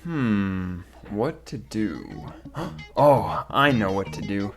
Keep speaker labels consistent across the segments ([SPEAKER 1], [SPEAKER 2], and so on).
[SPEAKER 1] What to do? Oh, I know what to do.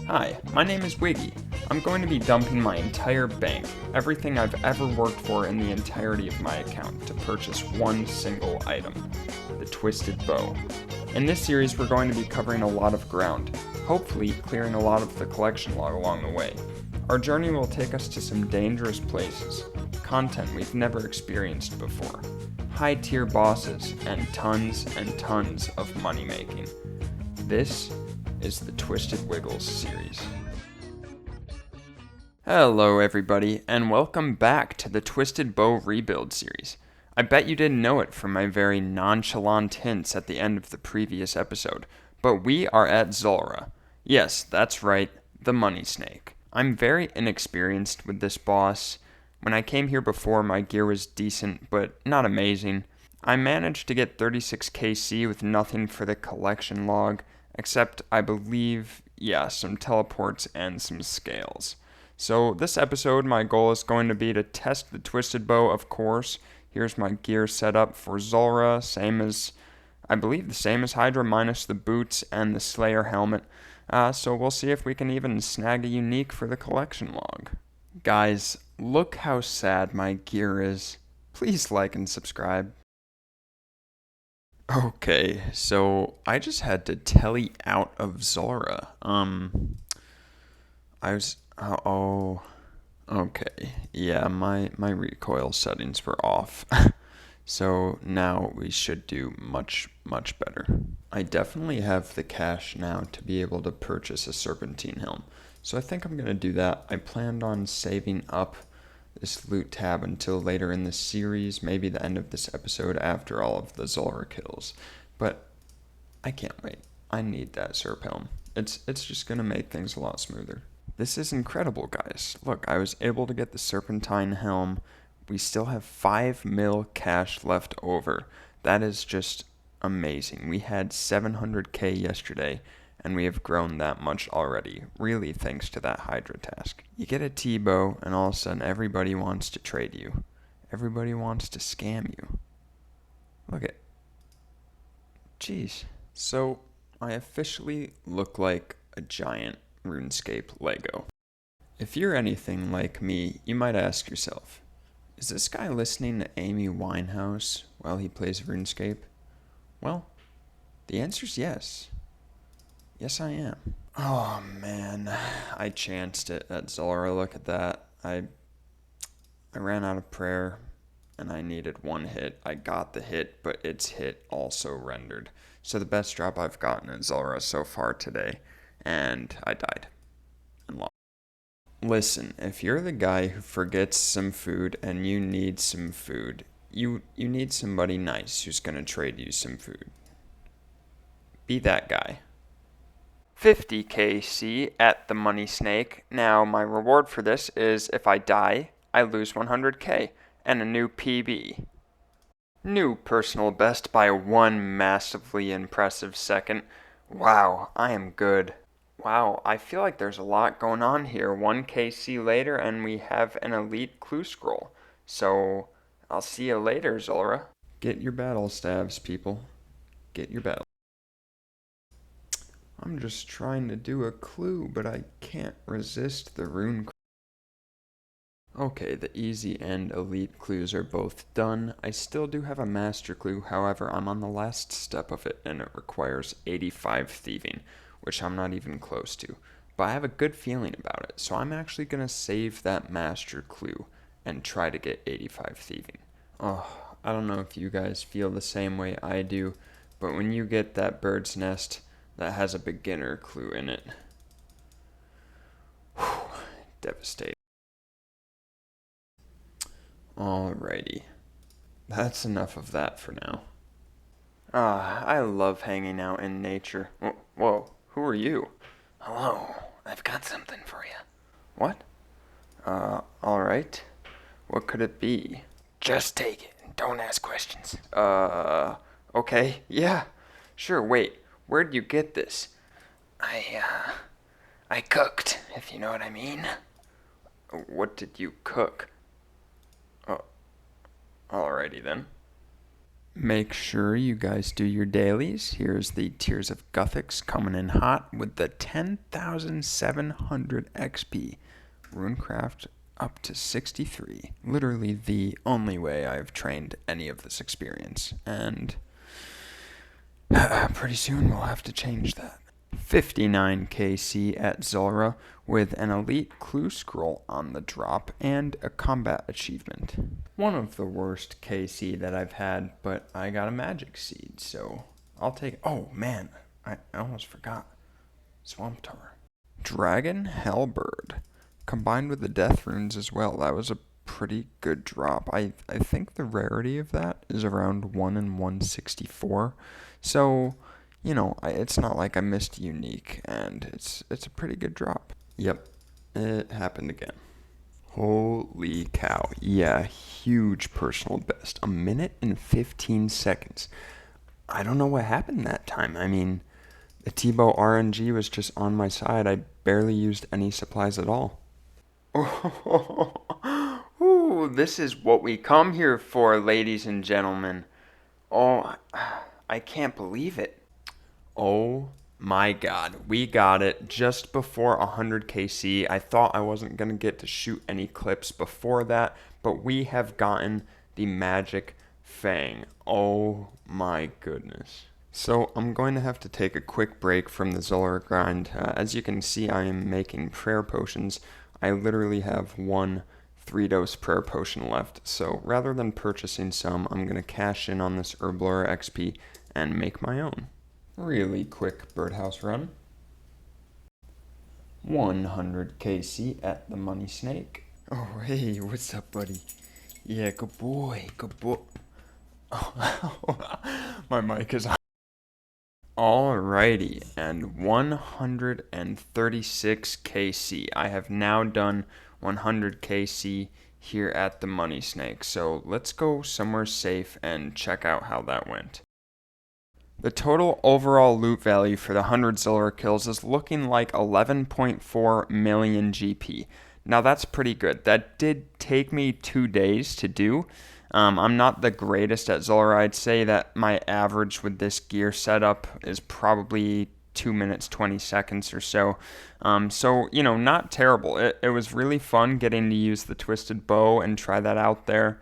[SPEAKER 1] Hi, my name is Wiggy. I'm going to be dumping my entire bank, everything I've ever worked for in the entirety of my account, to purchase one single item, the Twisted Bow. In this series, we're going to be covering a lot of ground, hopefully clearing a lot of the collection log along the way. Our journey will take us to some dangerous places, content we've never experienced before, high-tier bosses, and tons of money making. This is the Twisted Wiggles series. Hello everybody, and welcome back to the Twisted Bow Rebuild series. I bet you didn't know it from my very nonchalant hints at the end of the previous episode, but we are at Zulrah. Yes, that's right, the money snake. I'm very inexperienced with this boss. When I came here before, my gear was decent, but not amazing. I managed to get 36kc with nothing for the collection log, except, I believe, some teleports and some scales. So this episode, my goal is going to be to test the Twisted Bow, of course. Here's my gear set up for Zulrah, I believe the same as Hydra, minus the boots and the Slayer helmet. So we'll see if we can even snag a unique for the collection log. Guys, look how sad my gear is. Please like and subscribe. Okay, so I just had to telly out of Zulrah. Okay. Yeah, my recoil settings were off. So now we should do much better. I definitely have the cash now to be able to purchase a serpentine helm. So I think I'm going to do that. I planned on saving up this loot tab until later in the series, maybe the end of this episode after all of the Zulrah kills. But I can't wait. I need that serp helm. It's just going to make things a lot smoother. This is incredible, guys. Look, I was able to get the serpentine helm. We still have 5 mil cash left over. That is just amazing. We had 700k yesterday, and we have grown that much already, really thanks to that Hydra task. You get a T-bow, and all of a sudden everybody wants to trade you. Everybody wants to scam you. Look at... Jeez. So, I officially look like a giant RuneScape Lego. If you're anything like me, you might ask yourself, is this guy listening to Amy Winehouse while he plays RuneScape? Well, the answer's yes. Yes, I am. Oh, man. I chanced it at Zulrah. Look at that. I ran out of prayer, and I needed one hit. I got the hit, but its hit also rendered. So the best drop I've gotten at Zulrah so far today, and I died and lost. Listen, if you're the guy who forgets some food and you need some food, you need somebody nice who's going to trade you some food. Be that guy. 50kc at the money snake. Now, my reward for this is if I die, I lose 100k and a new PB. New personal best by one massively impressive second. Wow, I am good. Wow, I feel like there's a lot going on here. 1kc later and we have an elite clue scroll. So, I'll see you later, Zulrah. Get your battle stabs, people. Get your battle. I'm just trying to do a clue, but I can't resist the rune. Okay, the easy and elite clues are both done. I still do have a master clue, however, I'm on the last step of it, and it requires 85 thieving, which I'm not even close to. But I have a good feeling about it, so I'm actually going to save that master clue and try to get 85 thieving. Oh, I don't know if you guys feel the same way I do, but when you get that bird's nest that has a beginner clue in it, devastating. Alrighty, that's enough of that for now. I love hanging out in nature. Whoa, who are you?
[SPEAKER 2] Hello, I've got something for you.
[SPEAKER 1] What? Alright. What could it be?
[SPEAKER 2] Just take it and don't ask questions.
[SPEAKER 1] Okay, yeah. Sure, wait, where'd you get this?
[SPEAKER 2] I cooked, if you know what I mean.
[SPEAKER 1] What did you cook? Oh, alrighty then. Make sure you guys do your dailies. Here's the Tears of Guthix coming in hot with the 10,700 XP. Runecraft up to 63. Literally the only way I've trained any of this experience. And pretty soon we'll have to change that. 59 KC at Zulrah with an elite clue scroll on the drop and a combat achievement. One of the worst KC that I've had, but I got a magic seed, so I'll take it. Oh man, I almost forgot. Swamp Tar. Dragon Hellbird. Combined with the death runes as well. That was a pretty good drop. I think the rarity of that is around 1 in 164. So, it's not like I missed unique, and it's a pretty good drop. Yep, it happened again. Holy cow. Yeah, huge personal best. 1 minute and 15 seconds. I don't know what happened that time. I mean, the Tebow RNG was just on my side. I barely used any supplies at all. Ooh, this is what we come here for, ladies and gentlemen. Oh, I can't believe it. Oh my god, we got it just before 100 KC. I thought I wasn't going to get to shoot any clips before that, but we have gotten the magic fang. Oh my goodness. So I'm going to have to take a quick break from the Zulrah grind. As you can see, I am making prayer potions. I literally have one 3-dose prayer potion left. So rather than purchasing some, I'm going to cash in on this Herblore XP and make my own. Really quick birdhouse run. 100 KC at the Money Snake. Oh, hey, what's up, buddy? Yeah, good boy, good boy. Oh, my mic is on. Alrighty, and 136 KC. I have now done 100 KC here at the Money Snake, so let's go somewhere safe and check out how that went. The total overall loot value for the 100 Zulrah kills is looking like 11.4 million GP. Now that's pretty good. That did take me 2 days to do. I'm not the greatest at Zulrah. I'd say that my average with this gear setup is probably 2 minutes, 20 seconds or so. Not terrible. It was really fun getting to use the twisted bow and try that out there.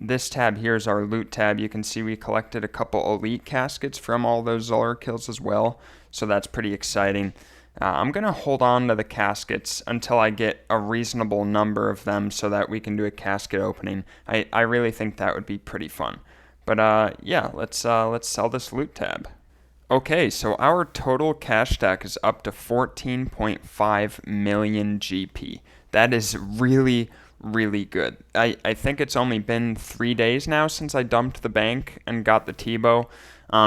[SPEAKER 1] This tab here is our loot tab. You can see we collected a couple elite caskets from all those Zulrah kills as well, so that's pretty exciting. I'm going to hold on to the caskets until I get a reasonable number of them so that we can do a casket opening. I really think that would be pretty fun. But yeah, let's sell this loot tab. Okay, so our total cash stack is up to 14.5 million GP. That is really good. I think it's only been 3 days now since I dumped the bank and got the Tebow.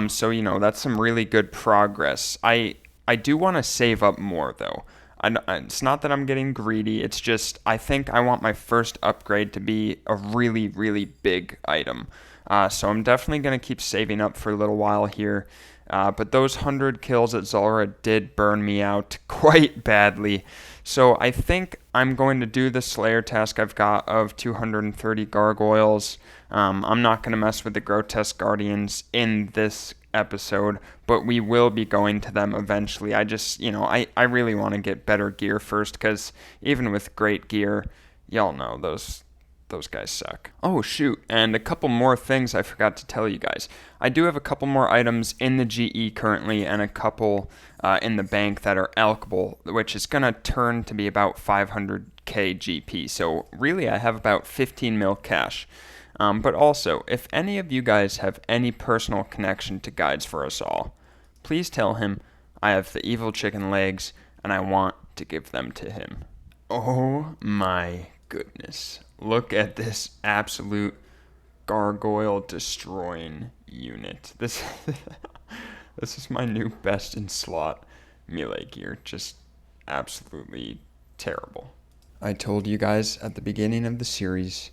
[SPEAKER 1] So that's some really good progress. I do want to save up more though. It's not that I'm getting greedy. It's just I think I want my first upgrade to be a really big item. So I'm definitely going to keep saving up for a little while here. But those 100 kills at Zulrah did burn me out quite badly. So I think I'm going to do the Slayer task I've got of 230 gargoyles. I'm not going to mess with the Grotesque Guardians in this episode, but we will be going to them eventually. I just, I really want to get better gear first, because even with great gear, y'all know those guys suck. Oh shoot, and a couple more things I forgot to tell you guys. I do have a couple more items in the GE currently and a couple in the bank that are alchable, which is going to turn to be about 500k GP. So really I have about 15 mil cash. But also, if any of you guys have any personal connection to Guides for Us All, please tell him I have the evil chicken legs and I want to give them to him. Oh my goodness. Look at this absolute gargoyle destroying unit. This is my new best in slot melee gear. Just absolutely terrible. I told you guys at the beginning of the series,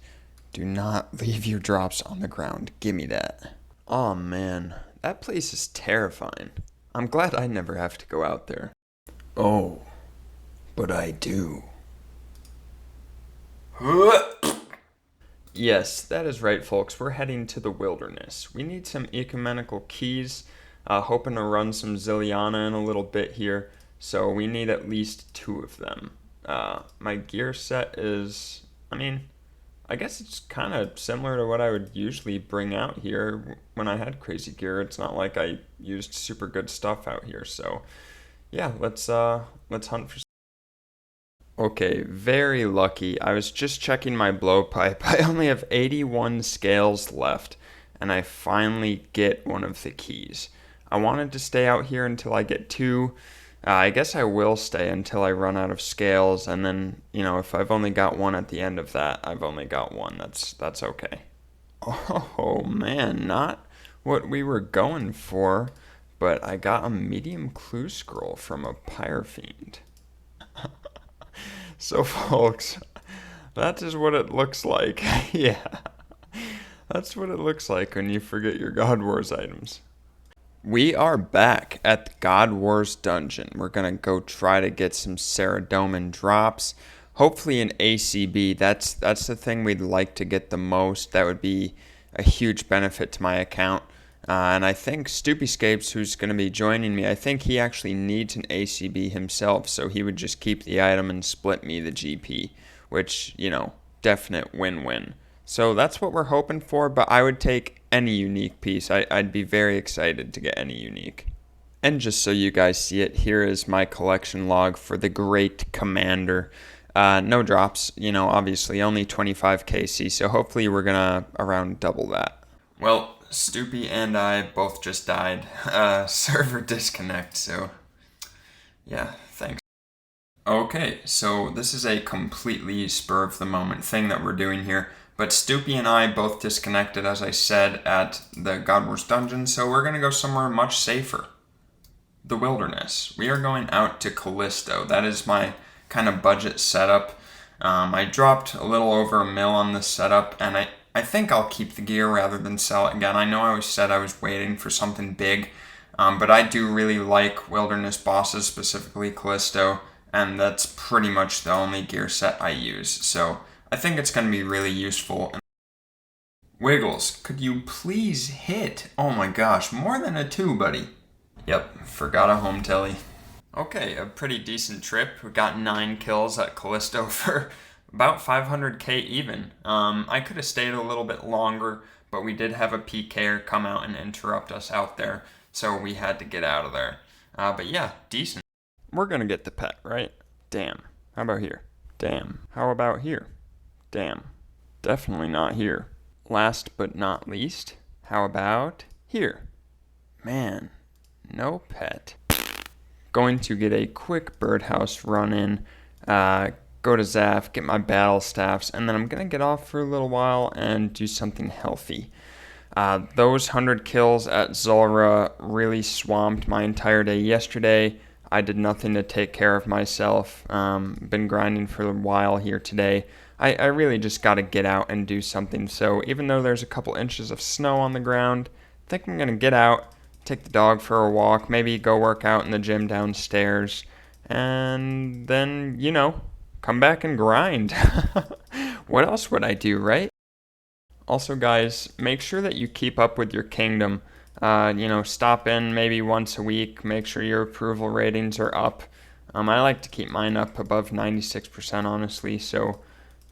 [SPEAKER 1] do not leave your drops on the ground. Give me that. Aw man, that place is terrifying. I'm glad I never have to go out there. Oh, but I do. Yes, that is right, folks. We're heading to the wilderness. We need some ecumenical keys. Hoping to run some Zilliana in a little bit here, so we need at least 2 of them. My gear set is, I guess it's kind of similar to what I would usually bring out here when I had crazy gear. It's not like I used super good stuff out here, so yeah, let's hunt for. Okay, very lucky. I was just checking my blowpipe. I only have 81 scales left, and I finally get one of the keys. I wanted to stay out here until I get 2. I guess I will stay until I run out of scales, and then, if I've only got 1 at the end of that, I've only got 1. That's okay. Oh man, not what we were going for, but I got a medium clue scroll from a pyre fiend. So, folks, that is what it looks like. Yeah, that's what it looks like when you forget your God Wars items. We are back at the God Wars dungeon. We're going to go try to get some Ceradomin drops. Hopefully an ACB. That's the thing we'd like to get the most. That would be a huge benefit to my account. And I think Stoopyscapes, who's going to be joining me, I think he actually needs an ACB himself, so he would just keep the item and split me the GP, which, definite win-win. So that's what we're hoping for, but I would take any unique piece. I'd be very excited to get any unique. And just so you guys see it, here is my collection log for the Great Commander. No drops, obviously only 25 KC, so hopefully we're going to around double that. Well, Stoopy and I both just died. Server disconnect, so yeah, thanks. Okay, so this is a completely spur of the moment thing that we're doing here. But Stoopy and I both disconnected, as I said, at the God Wars dungeon, so we're going to go somewhere much safer. The wilderness. We are going out to Callisto. That is my kind of budget setup. I dropped a little over $1 mil on this setup, and I think I'll keep the gear rather than sell it again. I know I always said I was waiting for something big, but I do really like wilderness bosses, specifically Callisto, and that's pretty much the only gear set I use. So I think it's going to be really useful. Wiggles, could you please hit? Oh my gosh, more than a 2, buddy. Yep, forgot a home telly. Okay, a pretty decent trip. We got 9 kills at Callisto for about 500k even. I could have stayed a little bit longer, but we did have a PKer come out and interrupt us out there, so we had to get out of there. But yeah, decent. We're gonna get the pet, right? Damn. How about here? Damn. How about here? Damn. Definitely not here. Last but not least, how about here? Man, no pet. Going to get a quick birdhouse run in, go to Zaf, get my battle staffs, and then I'm going to get off for a little while and do something healthy. Those 100 kills at Zulrah really swamped my entire day yesterday. I did nothing to take care of myself. Been grinding for a while here today. I really just got to get out and do something. So even though there's a couple inches of snow on the ground, I think I'm going to get out, take the dog for a walk, maybe go work out in the gym downstairs, and then, come back and grind. What else would I do, right? Also, guys, make sure that you keep up with your kingdom. Stop in maybe once a week, make sure your approval ratings are up. I like to keep mine up above 96%, honestly, so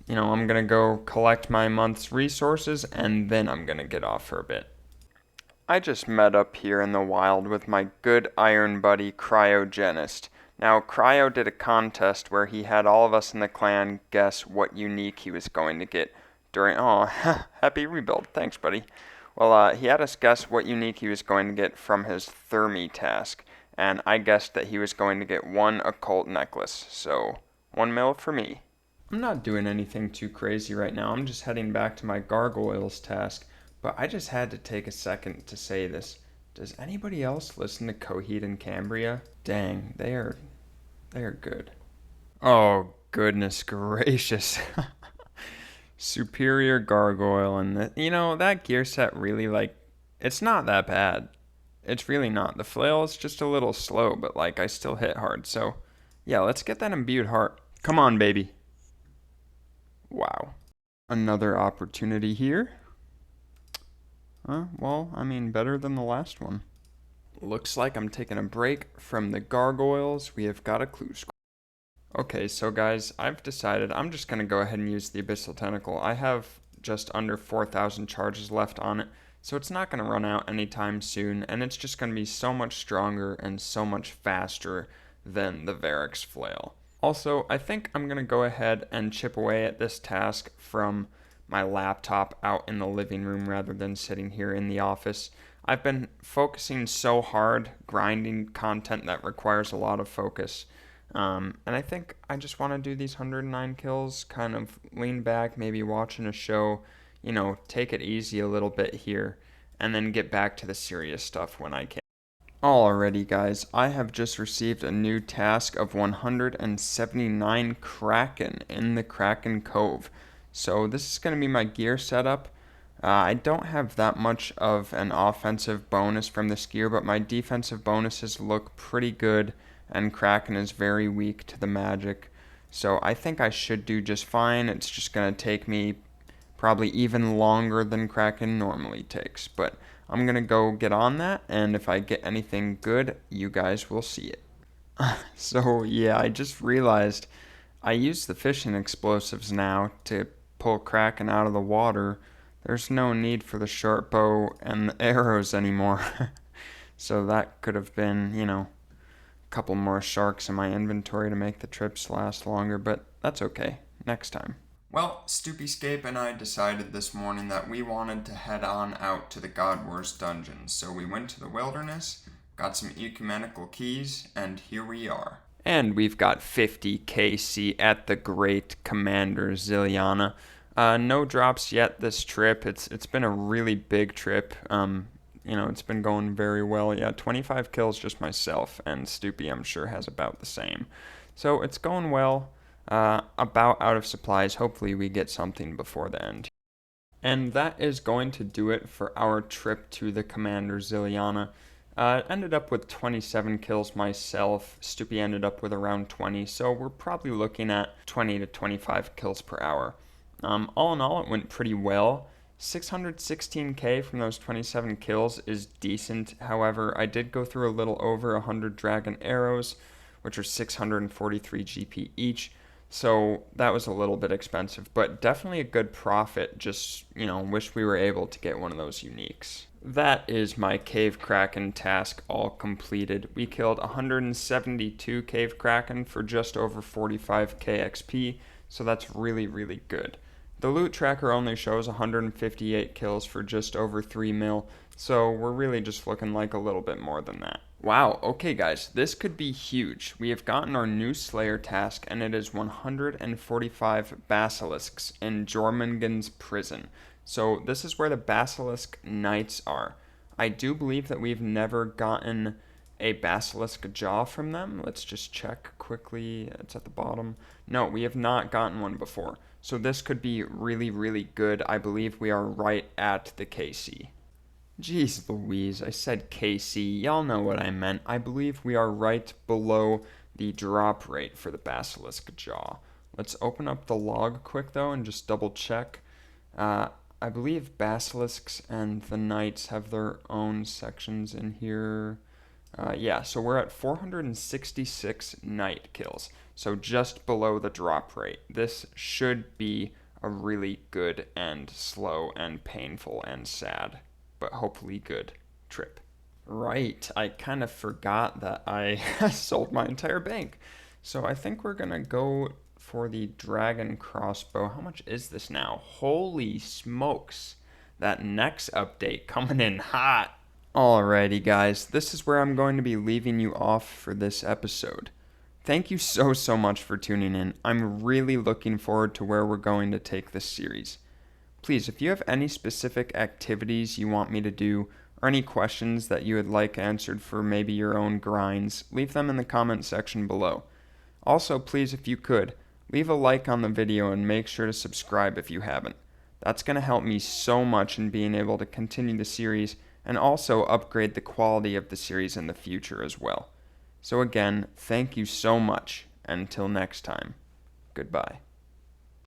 [SPEAKER 1] I'm going to go collect my month's resources, and then I'm going to get off for a bit. I just met up here in the wild with my good iron buddy, Cryogenist. Now, Cryo did a contest where he had all of us in the clan guess what unique he was going to get during... Oh, happy rebuild. Thanks, buddy. Well, he had us guess what unique he was going to get from his Thermi task, and I guessed that he was going to get 1 occult necklace, so 1 mil for me. I'm not doing anything too crazy right now. I'm just heading back to my gargoyles task. But I just had to take a second to say this. Does anybody else listen to Coheed and Cambria? Dang, they are good. Oh, goodness gracious. Superior Gargoyle, and that gear set really, it's not that bad. It's really not. The flail is just a little slow, but, I still hit hard. So, yeah, let's get that imbued heart. Come on, baby. Wow. Another opportunity here. Well, I mean, better than the last one. Looks like I'm taking a break from the gargoyles. We have got a clue scroll. Okay, so guys, I've decided I'm just going to go ahead and use the Abyssal Tentacle. I have just under 4,000 charges left on it, so it's not going to run out anytime soon, and it's just going to be so much stronger and so much faster than the Varix Flail. Also, I think I'm going to go ahead and chip away at this task from my laptop out in the living room rather than sitting here in the office. I've been focusing so hard, grinding content that requires a lot of focus. And I think I just want to do these 109 kills, kind of lean back, maybe watching a show, take it easy a little bit here, and then get back to the serious stuff when I can. Alrighty, guys, I have just received a new task of 179 Kraken in the Kraken Cove. So this is going to be my gear setup. I don't have that much of an offensive bonus from this gear, but my defensive bonuses look pretty good, and Kraken is very weak to the magic. So I think I should do just fine. It's just going to take me probably even longer than Kraken normally takes, but I'm going to go get on that, and if I get anything good, you guys will see it. So yeah, I just realized I use the fishing explosives now to pull Kraken out of the water. There's no need for the short bow and the arrows anymore. So that could have been, a couple more sharks in my inventory to make the trips last longer, but that's okay. Next time. Well, Stoopyscape and I decided this morning that we wanted to head on out to the God Wars dungeons, so we went to the wilderness, got some ecumenical keys, and here we are. And we've got 50 KC at the Great Commander Ziliana. No drops yet this trip. It's been a really big trip. It's been going very well. Yeah, 25 kills just myself, and Stoopy I'm sure has about the same. So it's going well. About out of supplies. Hopefully we get something before the end. And that is going to do it for our trip to the Commander Ziliana. Ended up with 27 kills myself. Stoopy ended up with around 20, so we're probably looking at 20 to 25 kills per hour. All in all, it went pretty well. 616k from those 27 kills is decent. However, I did go through a little over 100 dragon arrows, which are 643 GP each. So that was a little bit expensive, but definitely a good profit. Just, wish we were able to get one of those uniques. That is my Cave Kraken task all completed. We killed 172 Cave Kraken for just over 45k XP, so that's really, really good. The loot tracker only shows 158 kills for just over 3 mil, so we're really just looking like a little bit more than that. Wow, okay guys, this could be huge. We have gotten our new Slayer task, and it is 145 Basilisks in Jormungand's prison. So this is where the Basilisk Knights are. I do believe that we've never gotten a Basilisk jaw from them. Let's just check quickly. It's at the bottom. No, we have not gotten one before. So this could be really, really good. I believe we are right at the KC. Jeez Louise, I said KC. Y'all know what I meant. I believe we are right below the drop rate for the Basilisk jaw. Let's open up the log quick though and just double check. I believe Basilisks and the Knights have their own sections in here. Yeah, so we're at 466 Knight kills. So just below the drop rate. This should be a really good and slow and painful and sad, but hopefully good trip. Right, I kind of forgot that I sold my entire bank. So I think we're gonna go for the dragon crossbow. How much is this now? Holy smokes. That next update coming in hot. Alrighty guys, this is where I'm going to be leaving you off for this episode. Thank you so much for tuning in. I'm really looking forward to where we're going to take this series. Please, if you have any specific activities you want me to do, or any questions that you would like answered for maybe your own grinds, leave them in the comment section below. Also, please, if you could, leave a like on the video and make sure to subscribe if you haven't. That's going to help me so much in being able to continue the series and also upgrade the quality of the series in the future as well. So again, thank you so much. Until next time, goodbye.